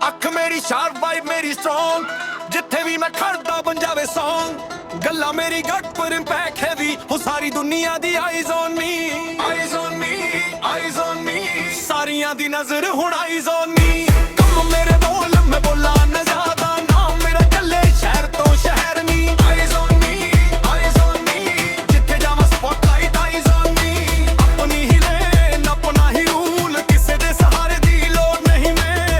ਅੱਖ ਮੇਰੀ sharp vibe ਮੇਰੀ ਸਟਰੋਂਗ ਜਿੱਥੇ ਵੀ ਮੈਂ ਖੜਦਾ ਬਣ ਜਾਵੇ ਸੌਂਗ ਗੱਲਾਂ ਮੇਰੀ ਗੱਟ ਪਰ ਇੰਪੈਕਟ ਹੈਵੀ ਹੋ ਸਾਰੀ ਦੁਨੀਆ ਦੀ eyes on me eyes on me eyes on me ਸਾਰੀਆਂ ਦੀ ਨਜ਼ਰ ਹੁਣ ਆਈਜ਼ ਔਨ ਮੀ ਕੰਮ ਮੇਰੇ ਬੋਲ ਮੈਂ ਬੋਲਾਂ ਨਾ ਜ਼ਿਆਦਾ ਨਾਮ ਮੇਰਾ ਚੱਲੇ ਸ਼ਹਿਰ ਤੋਂ ਸ਼ਹਿਰ ਨੀ eyes on me eyes on me ਜਿੱਥੇ ਜਾਵਾਂ ਸਪੌਟਲਾਈਟ ਆਈਜ਼ ਔਨ ਮੀ ਆਪਣੀ ਹੀ ਲੇਨ ਆਪਣਾ ਹੀ ਰੂਲ ਕਿਸੇ ਦੇ ਸਹਾਰੇ ਦੀ ਲੋੜ ਨਹੀਂ ਮੈਂ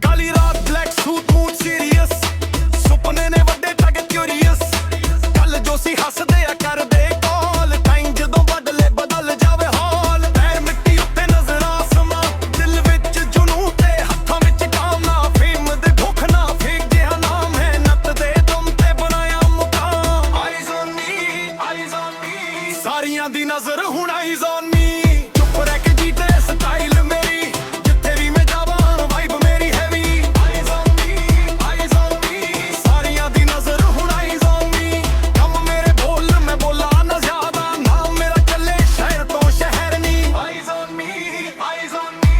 ਕਾਲੀ ਰਾਤ ਬਲੈਕ ਸੂਟ ਮੂਡ ਸੀਰੀਅਸ ਸੁਪਨੇ ਨੇ ਵੱਡੇ ਠੱਗ ਕਿਊਰੀਅਸ ਕੱਲ ਜੋ ਸੀ ਹੱਸਦੇ ਆ ਕਰਦੇ ਕਾਲ ਟਾਈਮ ਜਦੋਂ ਬਦਲੇ ਬਦਲ ਜਾਵੇ ਹਾਲ ਪੈਰ ਮਿੱਟੀ ਉੱਤੇ ਨਜ਼ਰ ਆਸਮਾਂ ਦਿਲ ਵਿੱਚ ਜੁਨੂ ਤੇ ਹੱਥਾਂ ਵਿੱਚ ਕਾਮਨਾ ਫੇਮ ਦੇ ਭੁੱਖ ਨਾ ਫੇਕ ਜਿਹਾ ਨਾਮ ਹੈ ਨੱਤ ਦੇ ਦਮ ਤੇ ਬਣਾਇਆ ਮੁਕਾਮ eyes on me eyes on me ਸਾਰੀਆਂ ਦੀ ਨਜ਼ਰ ਹੁਣ ਆਈਜ਼ ਔਨ ਮੀ ਚੁੱਪ ਰਹਿ ਕੇ ਜੀਤੇ ਸਟਾਈਲ ਮੇਰੀ ਜਿੱਥੇ ਵੀ ਮੈਂ ਜਾਵਾਂ ਵਾਈਬ ਮੇਰੀ heavy eyes on me eyes on me ਸਾਰੀਆਂ ਦੀ ਨਜ਼ਰ ਹੁਣ ਆਈਜ਼ ਔਨ ਮੀ ਕੰਮ ਮੇਰੇ ਬੋਲ ਮੈਂ ਬੋਲਾਂ ਨਾ ਜ਼ਿਆਦਾ ਨਾਮ ਮੇਰਾ ਚੱਲੇ ਸ਼ਹਿਰ ਤੋਂ ਸ਼ਹਿਰ ਨੀ eyes on me eyes on me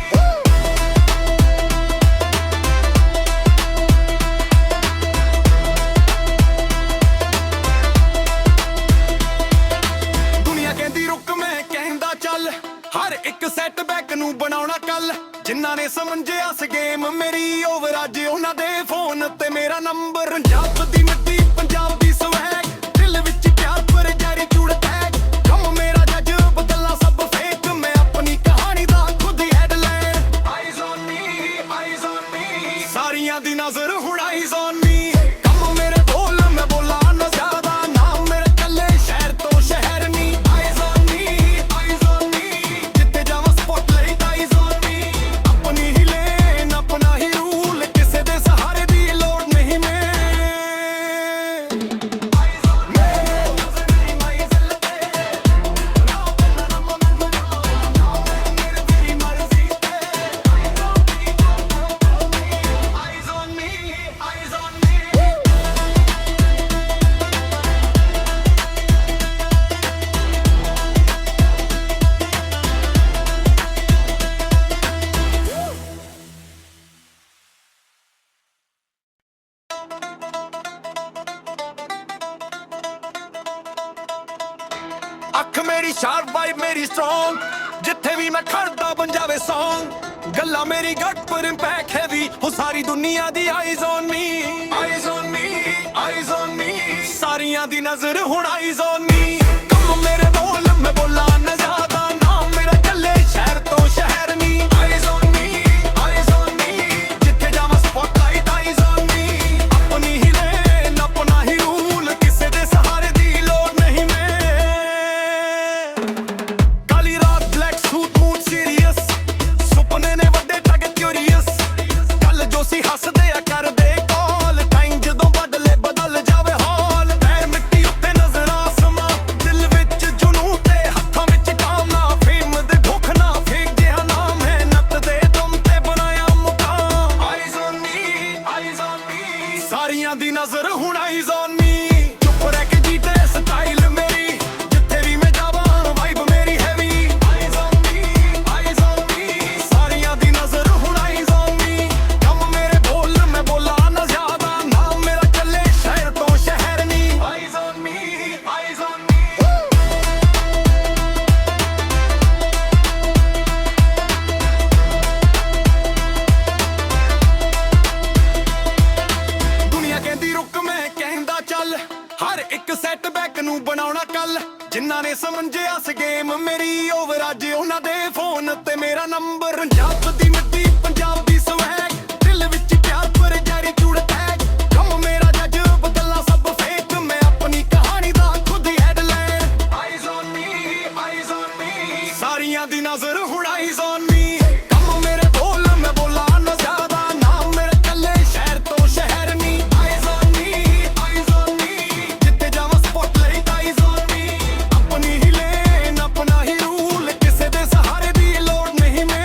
ਦੁਨੀਆ ਕਹਿੰਦੀ ਰੁਕ ਮੈਂ ਕਹਿੰਦਾ ਚੱਲ ਹਰ ਇੱਕ ਸੈਟਬੈਕ ਨੂੰ ਬਣਾਉਣਾ ਕੱਲ ਜਿਨ੍ਹਾਂ ਨੇ ਸਮਝਿਆ ਸੀ ਗੇਮ ਮੇਰੀ ਓਵਰ ਅੱਜ ਉਹਨਾਂ ਦੇ ਫੋਨ ਤੇ ਮੇਰਾ ਨੰਬਰ ਪੰਜਾਬ ਦੀ ਮਿੱਟੀ ਪੰਜਾਬ ਦੀ ਸਵੈਗ ਦਿਲ ਵਿੱਚ ਪਿਆਰ ਪਰ ਜਾਰੀ ਜੁੜ ਟੈਗ ਕੰਮ ਮੇਰਾ ਜੱਜ ਬਦਲਣਾ ਸਭ ਫੇਕ ਮੈਂ ਆਪਣੀ ਕਹਾਣੀ ਦਾ ਖੁਦ ਹੀ headline eyes on me eyes on me ਸਾਰੀਆਂ ਦੀ ਨਜ਼ਰ ਹੁਣ ਆਈਜ਼ ਔਨ ਮੀ ਕੰਮ ਮੇਰੇ ਬੋਲ ਮੈਂ ਬੋਲਾਂ ਨਾ ਜ਼ਿਆਦਾ ਨਾਮ ਮੇਰਾ ਚੱਲੇ ਸ਼ਹਿਰ ਤੋਂ ਸ਼ਹਿਰ ਨੀ eyes on me eyes on me ਜਿੱਥੇ ਜਾਵਾਂ ਸਪੌਟਲਾਈਟ ਆਈਜ਼ ਔਨ ਮੀ ਆਪਣੀ ਹੀ ਲੇਨ ਆਪਣਾ ਹੀ ਰੂਲ ਕਿਸੇ ਦੇ ਸਹਾਰੇ ਦੀ ਲੋੜ ਨਹੀਂ ਮੈਂ ਆਈਜ਼ ਔਨ ਮੀ ਨਜ਼ਰ ਮੇਰੀ ਮਾਈਜ਼ ਲੱਤੇ ਨਾ ਬੰਦਾ ਨਾ ਮੈਨੂੰ ਨਾ ਮੇਰੇ ਤੇਰੀ ਮਰਜ਼ੀ ਤੇ eyes on me eyes on me ਅੱਖ ਮੇਰੀ ਸ਼ਾਰਪ ਵਾਈਬ ਮੇਰੀ ਸਟਰੋਂਗ ਜਿੱਥੇ ਵੀ ਮੈਂ ਖੜਦਾ ਬਣ ਜਾਵੇ ਸੌਂਗ ਗੱਲਾਂ ਮੇਰੀ ਗੱਟ ਪਰ ਇੰਪੈਕਟ ਹੈਵੀ ਹੋ ਸਾਰੀ ਦੁਨੀਆ ਦੀ eyes on me eyes on me eyes on me ਸਾਰੀਆਂ ਦੀ ਨਜ਼ਰ ਹੁਣ ਆਈਜ਼ ਔਨ ਮੀ ਕੰਮ ਮੇਰੇ ਬੋਲ ਮੈਂ ਬੋਲਾਂ ਨਾ ਜ਼ਿਆਦਾ ਨਾਮ ਮੇਰਾ ਚੱਲੇ ਸ਼ਹਿਰ ਤੋਂ ਸ਼ਹਿਰ ਨੀ eyes on me eyes on me ਜਿੱਥੇ ਜਾਵਾਂ ਸਪੌਟਲਾਈਟ ਆਈਜ਼ ਔਨ ਮੀ ਆਪਣੀ ਹੀ ਲੇਨ ਆਪਣਾ ਹੀ ਰੂਲ ਕਿਸੇ ਦੇ ਸਹਾਰੇ ਦੀ ਲੋੜ ਨਹੀਂ ਮੈਂ ਕਾਲੀ ਰਾਤ ਬਲੈਕ ਸੂਟ ਮੂਡ ਸੀਰੀਅਸ ਸੁਪਨੇ ਨੇ ਵੱਡੇ ਠੱਗ ਕਿਊਰੀਅਸ ਕੱਲ ਜੋ ਸੀ ਹੱਸਦੇ ਆ ਕਰਦੇ ਕਾਲ ਟਾਈਮ ਜਦੋਂ ਬਦਲੇ ਬਦਲ ਜਾਵੇ ਹਾਲ ਪੈਰ ਮਿੱਟੀ ਉੱਤੇ ਨਜ਼ਰ ਆਸਮਾਂ ਦਿਲ ਵਿੱਚ ਜੁਨੂ ਤੇ ਹੱਥਾਂ ਵਿੱਚ ਕਾਮਨਾ ਫੇਮ ਦੇ ਭੁੱਖ ਨਾ ਫੇਕ ਜਿਹਾ ਨਾਮ ਹੈ ਨੱਤ ਦੇ ਦਮ ਤੇ ਬਣਾਇਆ ਮੁਕਾਮ eyes on me eyes on me ਸਾਰੀਆਂ ਦੀ ਨਜ਼ਰ ਹੁਣ ਆਈਜ਼ ਔਨ ਮੀ ਚੁੱਪ ਰਹਿ ਕੇ ਜੀਤੇ ਸਟਾਈਲ ਮੇਰੀ ਜਿੱਥੇ ਵੀ ਮੈਂ ਜਾਵਾਂ ਵਾਈਬ ਮੇਰੀ heavy eyes on me eyes on me ਸਾਰੀਆਂ ਦੀ ਨਜ਼ਰ ਹੁਣ ਆਈਜ਼ ਔਨ ਮੀ ਕੰਮ ਮੇਰੇ ਬੋਲ ਮੈਂ ਬੋਲਾਂ ਨਾ ਜ਼ਿਆਦਾ ਨਾਮ ਮੇਰਾ ਚੱਲੇ ਸ਼ਹਿਰ ਤੋਂ ਸ਼ਹਿਰ ਨੀ eyes on me eyes on me ਦੁਨੀਆ ਕਹਿੰਦੀ ਰੁਕ ਮੈਂ ਕਹਿੰਦਾ ਚੱਲ ਹਰ ਇੱਕ ਸੈਟਬੈਕ ਨੂੰ ਬਣਾਉਣਾ ਕੱਲ ਜਿਨ੍ਹਾਂ ਨੇ ਸਮਝਿਆ ਸੀ ਗੇਮ ਮੇਰੀ ਓਵਰ ਅੱਜ ਉਹਨਾਂ ਦੇ ਫੋਨ ਤੇ ਮੇਰਾ ਨੰਬਰ ਪੰਜਾਬ ਦੀ ਮਿੱਟੀ ਪੰਜਾਬ ਦੀ ਸਵੈਗ ਦਿਲ ਵਿੱਚ ਪਿਆਰ ਪਰ ਜਾਰੀ ਜੁੜ ਟੈਗ ਕੰਮ ਮੇਰਾ ਜੱਜ ਬਦਲਣਾ ਸਭ ਫੇਕ ਮੈਂ ਆਪਣੀ ਕਹਾਣੀ ਦਾ ਖੁਦ ਹੀ headline eyes on me eyes on me ਸਾਰੀਆਂ ਦੀ ਨਜ਼ਰ ਹੁਣ ਆਈਜ਼ ਔਨ ਮੀ ਕੰਮ ਮੇਰੇ ਬੋਲ ਮੈਂ ਬੋਲਾਂ ਨਾ ਜ਼ਿਆਦਾ ਨਾਮ ਮੇਰਾ ਚੱਲੇ ਸ਼ਹਿਰ ਤੋਂ ਸ਼ਹਿਰ ਨੀ eyes on me eyes on me ਜਿੱਥੇ ਜਾਵਾਂ ਸਪੌਟਲਾਈਟ ਆਈਜ਼ ਔਨ ਮੀ ਆਪਣੀ ਹੀ ਲੇਨ ਆਪਣਾ ਹੀ ਰੂਲ ਕਿਸੇ ਦੇ ਸਹਾਰੇ ਦੀ ਲੋੜ ਨਹੀਂ ਮੈਂ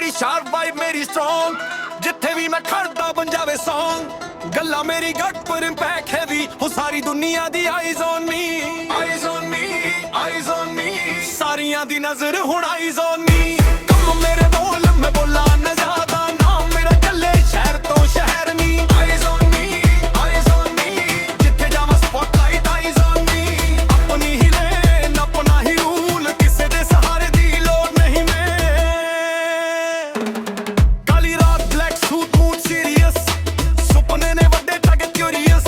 ਮੇਰੀ ਸ਼ਾਰਪ ਵਾਈਬ ਮੇਰੀ ਸਟਰੋਂਗ ਜਿੱਥੇ ਵੀ ਮੈਂ ਖੜਦਾ ਬਣ ਜਾਵੇ ਸੌਂਗ ਗੱਲਾਂ ਮੇਰੀ ਗੱਟ ਪਰ ਇੰਪੈਕਟ ਹੈਵੀ ਹੋ ਸਾਰੀ ਦੁਨੀਆ ਦੀ eyes on me eyes on me eyes on me ਸਾਰੀਆਂ ਦੀ ਨਜ਼ਰ ਹੁਣ ਆਈਜ਼ ਔਨ ਮੀ ਕੰਮ ਮੇਰੇ ਬੋਲ ਮੈਂ ਬੋਲਾਂ ਨਾ ਜ਼ਿਆਦਾ ਨਾਮ ਮੇਰਾ ਚੱਲੇ ਸ਼ਹਿਰ ਤੋਂ ਸ਼ਹਿਰ ਨੀ eyes on me eyes on me ਜਿੱਥੇ ਜਾਵਾਂ ਸਪੌਟਲਾਈਟ ਆਈਜ਼ ਔਨ ਮੀ ਆਪਣੀ ਹੀ ਲੇਨ ਆਪਣਾ ਹੀ ਰੂਲ ਕਿਸੇ ਦੇ ਸਹਾਰੇ ਦੀ ਲੋੜ ਨਹੀਂ ਮੈਂ ਕਾਲੀ ਰਾਤ ਬਲੈਕ ਸੂਟ ਮੂਡ ਸੀਰੀਅਸ ਸੁਪਨੇ ਨੇ ਵੱਡੇ ਟੱਗ ਕਿਊਰੀਅਸ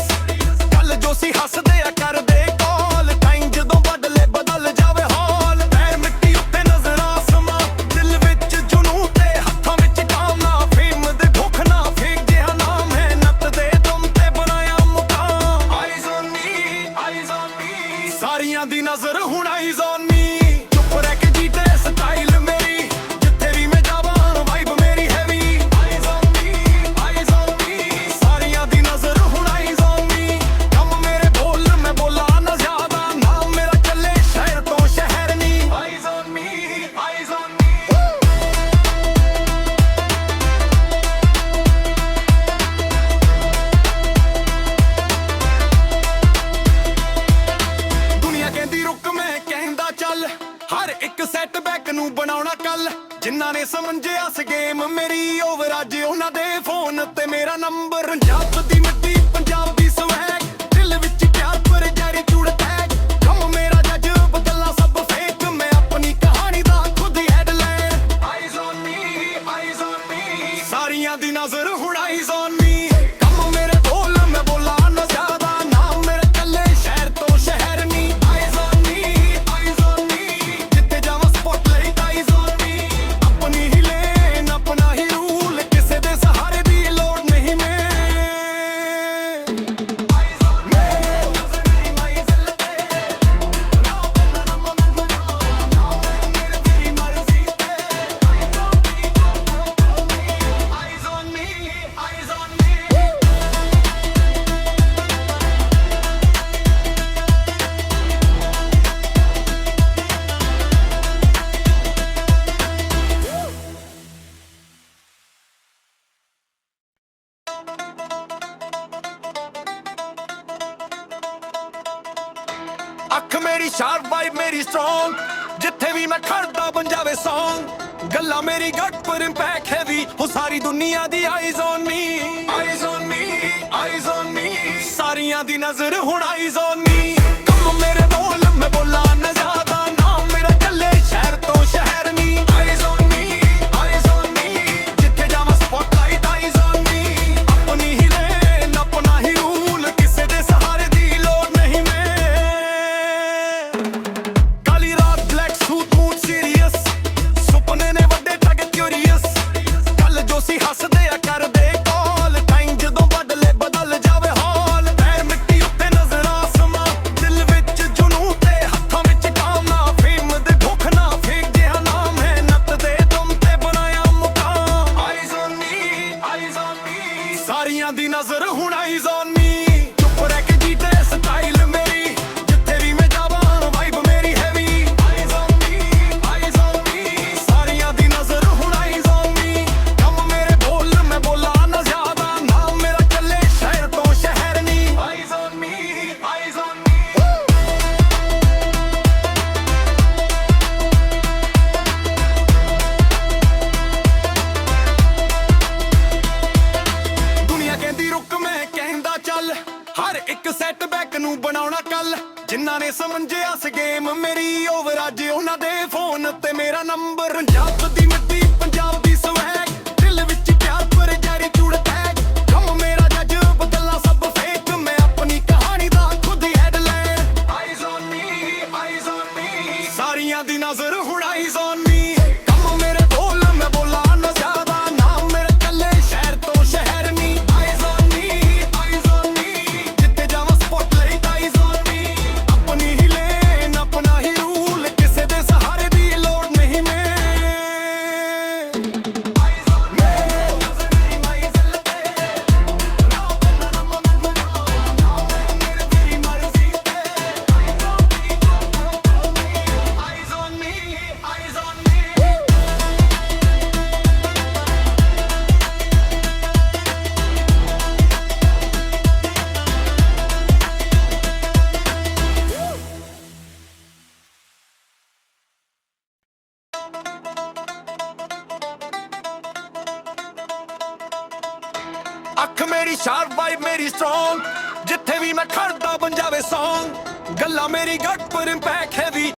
ਕੱਲ ਜੋ ਸੀ ਹੱਸਦੇ ਆ ਕਰਦੇ ਕਾਲ ਟਾਈਮ ਜਦੋਂ ਬਦਲੇ ਬਦਲ ਜਾਵੇ ਹਾਲ ਪੈਰ ਮਿੱਟੀ ਉੱਤੇ ਨਜ਼ਰ ਆਸਮਾਂ ਦਿਲ ਵਿੱਚ ਜੁਨੂਨ ਤੇ ਹੱਥਾਂ ਵਿੱਚ ਕਾਮਨਾ ਫੇਮ ਦੇ ਭੁੱਖ ਨਾ ਫੇਕ ਜਿਹਾ ਨਾਮ ਹੈ ਨੱਤ ਦੇ ਦਮ ਤੇ ਬਣਾਇਆ ਮੁਕਾਮ eyes on me eyes on me ਸਾਰੀਆਂ ਦੀ ਨਜ਼ਰ ਹੁਣ ਆਈਜ਼ ਔਨ ਮੀ ਚੁੱਪ ਰਹਿ ਕੇ ਜੀਤੇ ਸਟਾਈਲ ਮੇਰੀ ਜਿੱਥੇ ਵੀ ਮੈਂ ਜਾਵਾਂ ਵਾਈਬ ਮੇਰੀ heavy eyes on me eyes on me ਸਾਰੀਆਂ ਦੀ ਨਜ਼ਰ ਹੁਣ ਆਈਜ਼ ਔਨ ਮੀ ਕੰਮ ਮੇਰੇ ਬੋਲ ਮੈਂ ਬੋਲਾਂ ਨਾ ਜ਼ਿਆਦਾ ਨਾਮ ਮੇਰਾ ਚੱਲੇ ਸ਼ਹਿਰ ਤੋਂ ਸ਼ਹਿਰ ਨੀ eyes on me eyes on me ਦੁਨੀਆ ਕਹਿੰਦੀ ਰੁਕ ਮੈਂ ਕਹਿੰਦਾ ਚੱਲ ਹਰ ਇੱਕ ਸੈਟਬੈਕ ਨੂੰ ਬਣਾਉਣਾ ਕੱਲ ਜਿਨ੍ਹਾਂ ਨੇ ਸਮਝਿਆ ਸ ਗੇਮ ਮੇਰੀ ਓਵਰ ਅੱਜ ਉਹਨਾਂ ਦੇ ਫੋਨ ਤੇ ਮੇਰਾ ਨੰਬਰ ਪੰਜਾਬ ਦੀ ਮਿੱਟੀ ਪੰਜਾਬ ਦੀ ਸਵੈਗ ਦਿਲ ਵਿੱਚ ਪਿਆਰ ਪਰ ਜਾਰੀ ਚੂੜ ਟੈਗ ਕੰਮ ਮੇਰਾ ਜੱਜ ਬਦਲਾ ਸਭ ਫੇਕ ਮੈਂ ਆਪਣੀ ਕਹਾਣੀ ਦਾ ਖੁਦ ਹੀ headline eyes on me eyes on me ਸਾਰੀਆਂ ਦੀ ਨਜ਼ਰ ਹੁਣ ਆਈਜ਼ ਔਨ ਮੀ ਕੰਮ ਮੇਰੇ ਬੋਲ ਮੈਂ ਬੋਲਾਂ ਨਾ ਜ਼ਿਆਦਾ ਨਾਮ ਮੇਰਾ ਚੱਲੇ ਸ਼ਹਿਰ ਤੋਂ ਸ਼ਹਿਰ ਨੀ eyes on me eyes on me ਜਿੱਥੇ ਜਾਵਾਂ ਸਪੌਟਲਾਈਟ ਆਈਜ਼ ਔਨ ਮੀ ਆਪਣੀ ਹੀ ਲੇਨ ਆਪਣਾ ਹੀ ਰੂਲ ਕਿਸੇ ਦੇ ਸਹਾਰੇ ਦੀ ਲੋੜ ਨਹੀਂ ਮੈਂ ਆਈਜ਼ ਔਨ ਮੀ ਨਜ਼ਰ ਮੇਰੀ ਮਾਈਜ਼ ਲੱਗੇ ਨਾ ਬੰਦਾ ਨਾ ਮਨ ਨਾ ਮੇਰੇ ਤੇਰੀ ਮਰਜ਼ੀ ਤੇ eyes on me eyes on me eyes on me ਅੱਖ ਮੇਰੀ ਸ਼ਾਰਪ ਵਾਈਬ ਮੇਰੀ ਸਟਰੋਂਗ ਜਿੱਥੇ ਵੀ ਮੈਂ ਖੜਦਾ ਬਣ ਜਾਵੇ ਸੌਂਗ ਗੱਲਾਂ ਮੇਰੀ ਗੱਟ ਪਰ ਇੰਪੈਕਟ ਹੈਵੀ ਹੋ ਸਾਰੀ ਦੁਨੀਆ ਦੀ eyes on me eyes on me eyes on me ਸਾਰੀਆਂ ਦੀ ਨਜ਼ਰ ਹੁਣ ਆਈਜ਼ ਔਨ ਮੀ ਕੰਮ ਮੇਰੇ ਬੋਲ ਮੈਂ ਬੋਲਾਂ ਨਾ ਜ਼ਿਆਦਾ ਨਾਮ ਮੇਰਾ ਚੱਲੇ ਸ਼ਹਿਰ ਤੋਂ ਸ਼ਹਿਰ ਨੀ eyes on me eyes on me ਜਿੱਥੇ ਜਾਵਾਂ ਸਪੌਟਲਾਈਟ ਆਈਜ਼ ਔਨ ਮੀ ਆਪਣੀ ਹੀ ਲੇਨ ਆਪਣਾ ਹੀ ਰੂਲ ਕਿਸੇ ਦੇ ਸਹਾਰੇ ਦੀ ਲੋੜ ਨਹੀਂ ਮੈਂ ਕਾਲੀ ਰਾਤ ਬਲੈਕ ਸੂਟ ਮੂਡ ਸੀਰੀਅਸ ਸੁਪਨੇ ਨੇ ਵੱਡੇ ਟੱਗ ਕਿਊਰੀਅਸ ਕੱਲ ਜੋ ਸੀ ਹੱਸਦੇ ਆ ਕਰਦੇ ਕਾਲ ਟਾਈਮ ਜਦੋਂ ਬਦਲੇ ਬਦਲ ਜਾਵੇ ਹਾਲ ਪੈਰ ਮਿੱਟੀ ਉੱਤੇ ਨਜ਼ਰ ਆਸਮਾਂ ਦਿਲ ਵਿੱਚ ਜੁਨੂਨ ਤੇ ਹੱਥਾਂ ਵਿੱਚ ਕਾਮਨਾ ਫੇਮ ਦੇ ਭੁੱਖ ਨਾ ਫੇਕ ਜਿਹਾ ਨਾਮ ਹੈ ਨੱਤ ਦੇ ਦਮ ਤੇ ਬਣਾਇਆ ਮੁਕਾਮ eyes on me eyes on me ਸਾਰੀਆਂ ਦੀ ਨਜ਼ਰ ਹੁਣ ਆਈਜ਼ ਔਨ ਮੀ ਚੁੱਪ ਰਹਿ ਕੇ ਜੀਤੇ ਸਟਾਈਲ ਮੇਰੀ ਜਿੱਥੇ ਵੀ ਮੈਂ ਜਾਵਾਂ ਵਾਈਬ ਮੇਰੀ heavy eyes on me eyes on me ਸਾਰੀਆਂ ਦੀ ਨਜ਼ਰ ਹੁਣ ਆਈਜ਼ ਔਨ ਮੀ ਕੰਮ ਮੇਰੇ ਬੋਲ ਮੈਂ ਬੋਲਾਂ ਨਾ ਜ਼ਿਆਦਾ ਨਾਮ ਮੇਰਾ ਚੱਲੇ ਸ਼ਹਿਰ ਤੋਂ ਸ਼ਹਿਰ ਨੀ eyes on me eyes on me ਦੁਨੀਆ ਕਹਿੰਦੀ ਰੁਕ ਮੈਂ ਕਹਿੰਦਾ ਚੱਲ ਹਰ ਇੱਕ ਸੈਟਬੈਕ ਨੂੰ ਬਣਾਉਣਾ ਕੱਲ ਜਿਨ੍ਹਾਂ ਨੇ ਸਮਝਿਆ ਸ ਗੇਮ ਮੇਰੀ ਓਵਰ ਅੱਜ ਉਹਨਾਂ ਦੇ ਫੋਨ ਤੇ ਮੇਰਾ ਨੰਬਰ ਪੰਜਾਬ ਦੀ ਮਿੱਟੀ ਪੰਜਾਬ ਦੀ ਸਵੈਗ ਦਿਲ ਵਿੱਚ ਪਿਆਰ ਪਰ ਜਾਰੀ ਚੂੜ ਟੈਗ ਕੰਮ ਮੇਰਾ ਜੱਜ ਬਦਲਾ ਸਭ ਫੇਕ ਮੈਂ ਆਪਣੀ ਕਹਾਣੀ ਦਾ ਖੁਦ ਹੀ headline eyes on me eyes on me ਸਾਰੀਆਂ ਦੀ ਨਜ਼ਰ ਹੁਣ ਆਈਜ਼ ਔਨ ਮੀ ਕੰਮ ਮੇਰੇ ਬੋਲ ਮੈਂ ਬੋਲਾਂ ਨਾ ਜ਼ਿਆਦਾ ਨਾਮ ਮੇਰਾ ਚੱਲੇ ਸ਼ਹਿਰ ਤੋਂ ਸ਼ਹਿਰ ਨੀ eyes on me eyes on me ਜਿੱਥੇ ਜਾਵਾਂ ਸਪੌਟਲਾਈਟ ਆਈਜ਼ ਔਨ ਮੀ ਆਪਣੀ ਹੀ ਲੇਨ ਆਪਣਾ ਹੀ ਰੂਲ ਕਿਸੇ ਦੇ ਸਹਾਰੇ ਦੀ ਲੋੜ ਨਹੀਂ ਮੈਂ ਅੱਖ ਮੇਰੀ ਸ਼ਾਰਪ ਵਾਈਬ ਮੇਰੀ ਸਟਰੋਂਗ ਜਿੱਥੇ ਵੀ ਮੈਂ ਖੜਦਾ ਬਣ ਜਾਵੇ ਸੌਂਗ ਗੱਲਾਂ ਮੇਰੀ ਗੱਟ ਪਰ ਇੰਪੈਕਟ ਹੈਵੀ